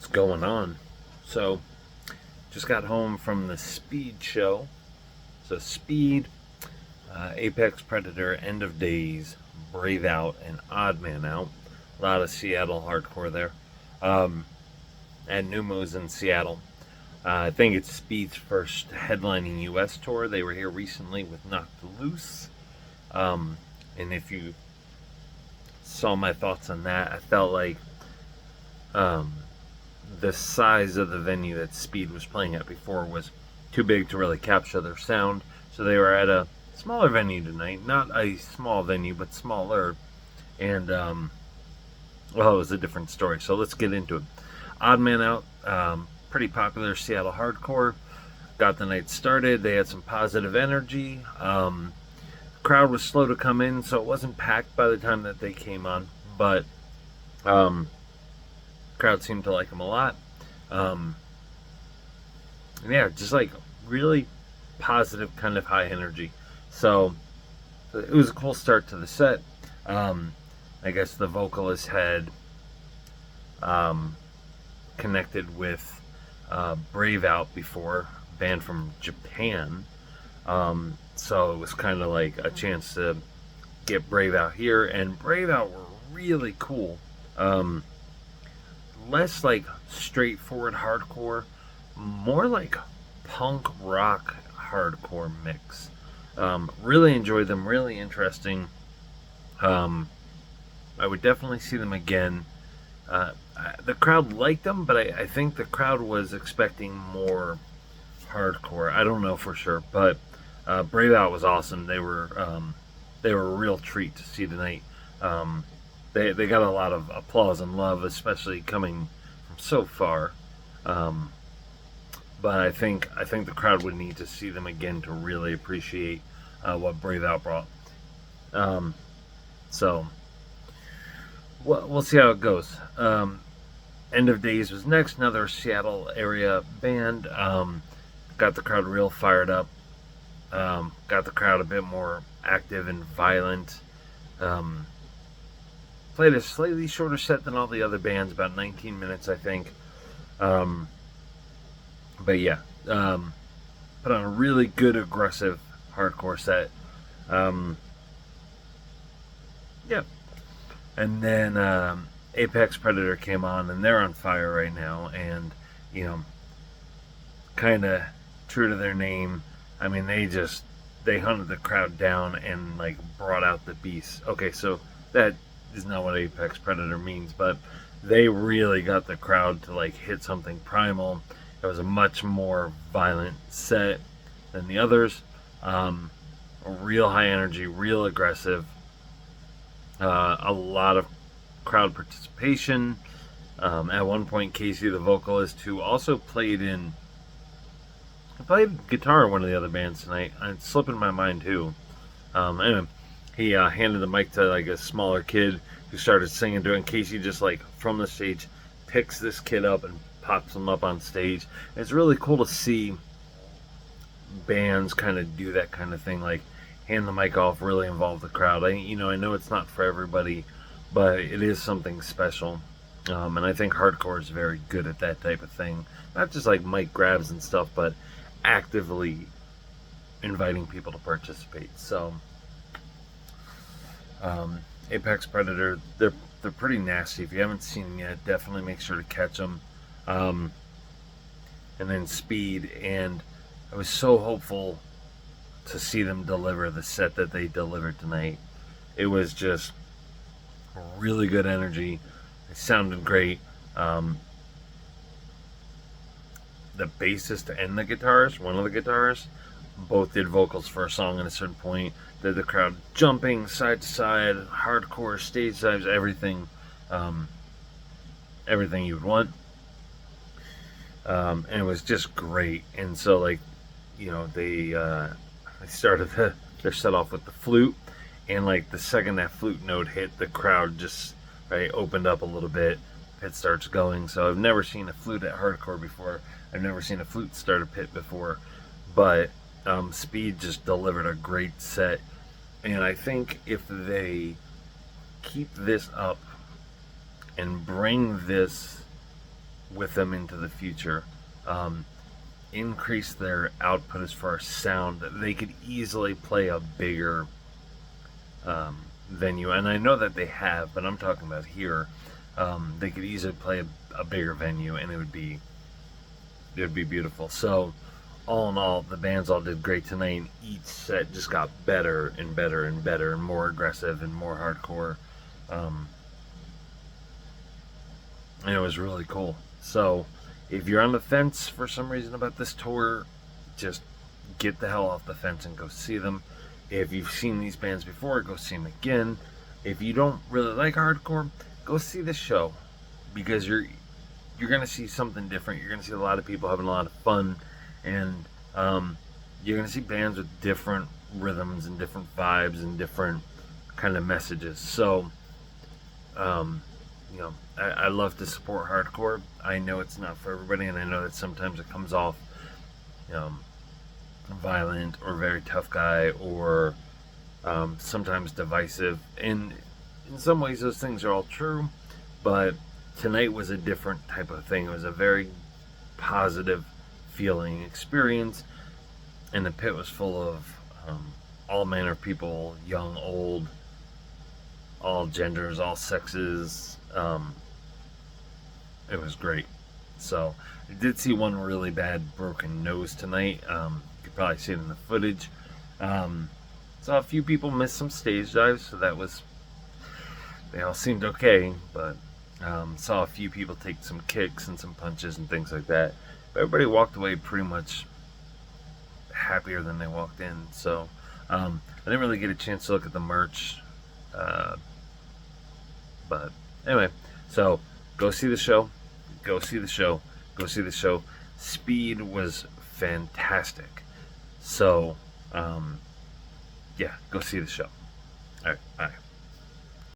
What's going on? So, just got home from the Speed show. So, Speed, Apex Predator, End of Days, Brave Out, and Odd Man Out. A lot of Seattle hardcore there. And Numos in Seattle. I think it's Speed's first headlining US tour. They were here recently with Knocked Loose. And if you saw my thoughts on that, I felt like the size of the venue that Speed was playing at before was too big to really capture their sound. So they were at a smaller venue tonight. Not a small venue, but smaller. And, well, it was a different story. So let's get into it. Odd Man Out, pretty popular Seattle hardcore. Got the night started. They had some positive energy. Crowd was slow to come in, so it wasn't packed by the time that they came on. But crowd seemed to like them a lot. Yeah, just like really positive, kind of high energy. So it was a cool start to the set. I guess the vocalist had connected with Brave Out before, band from Japan. So it was kind of like a chance to get Brave Out here, and Brave Out were really cool. Less like straightforward hardcore, more like punk rock hardcore mix. Really enjoyed them, really interesting. I would definitely see them again. The crowd liked them, but I think the crowd was expecting more hardcore. I don't know for sure, but Brave Out was awesome. They were a real treat to see tonight. They got a lot of applause and love, especially coming from so far. But I think the crowd would need to see them again to really appreciate what Brave Out brought. So we'll see how it goes. End of Days was next, another Seattle area band. Got the crowd real fired up. Got the crowd a bit more active and violent. Played a slightly shorter set than all the other bands, about 19 minutes, I think. But yeah, put on a really good, aggressive, hardcore set. Yeah. And then Apex Predator came on, and they're on fire right now. And, kind of true to their name, I mean, they hunted the crowd down and, like, brought out the beast. Okay, so that is not what Apex Predator means, but they really got the crowd to, like, hit something primal. It was a much more violent set than the others. Real high energy, real aggressive. A lot of crowd participation. At one point, Casey, the vocalist, who also played guitar in one of the other bands tonight. It's slipping my mind too. Anyway, he handed the mic to like a smaller kid who started singing to it. And Casey just like from the stage picks this kid up and pops him up on stage. And it's really cool to see bands kind of do that kind of thing, like hand the mic off, really involve the crowd. I know it's not for everybody, but it is something special. And I think hardcore is very good at that type of thing. Not just like mic grabs and stuff, but actively inviting people to participate. So Apex Predator, they're pretty nasty. If you haven't seen them yet, definitely make sure to catch them. And then Speed, and I was so hopeful to see them deliver the set that they delivered tonight. It was just really good energy. It sounded great. The bassist and the guitarist, one of the guitarists, both did vocals for a song at a certain point. Did the crowd jumping side to side, hardcore stage dives, everything, everything you would want. And it was just great. And so, like, they started their set off with the flute, and like the second that flute note hit, the crowd just opened up a little bit. Pit starts going. So I've never seen a flute at hardcore before. I've never seen a flute start a pit before, but Speed just delivered a great set. And I think if they keep this up and bring this with them into the future. Increase their output as far as sound. They could easily play a bigger venue, and I know that they have, but I'm talking about here. They could easily play a bigger venue, and it would be beautiful. So, all in all, the bands all did great tonight, and each set just got better and better and better, and more aggressive and more hardcore. And it was really cool. So, if you're on the fence for some reason about this tour, just get the hell off the fence and go see them. If you've seen these bands before, go see them again. If you don't really like hardcore, go see the show, because you're gonna see something different. You're gonna see a lot of people having a lot of fun, and you're gonna see bands with different rhythms and different vibes and different kind of messages. So, I love to support hardcore. I know it's not for everybody, and I know that sometimes it comes off violent or very tough guy, or sometimes divisive. And in some ways, those things are all true, but tonight was a different type of thing. It was a very positive feeling experience, and the pit was full of all manner of people, young, old, all genders, all sexes. It was great. So I did see one really bad broken nose tonight. You could probably see it in the footage. Saw a few people miss some stage dives, so they all seemed okay, but saw a few people take some kicks and some punches and things like that. But everybody walked away pretty much happier than they walked in. So I didn't really get a chance to look at the merch, but anyway, so go see the show. Go see the show. Go see the show. Speed was fantastic. So, yeah, go see the show. All right, bye.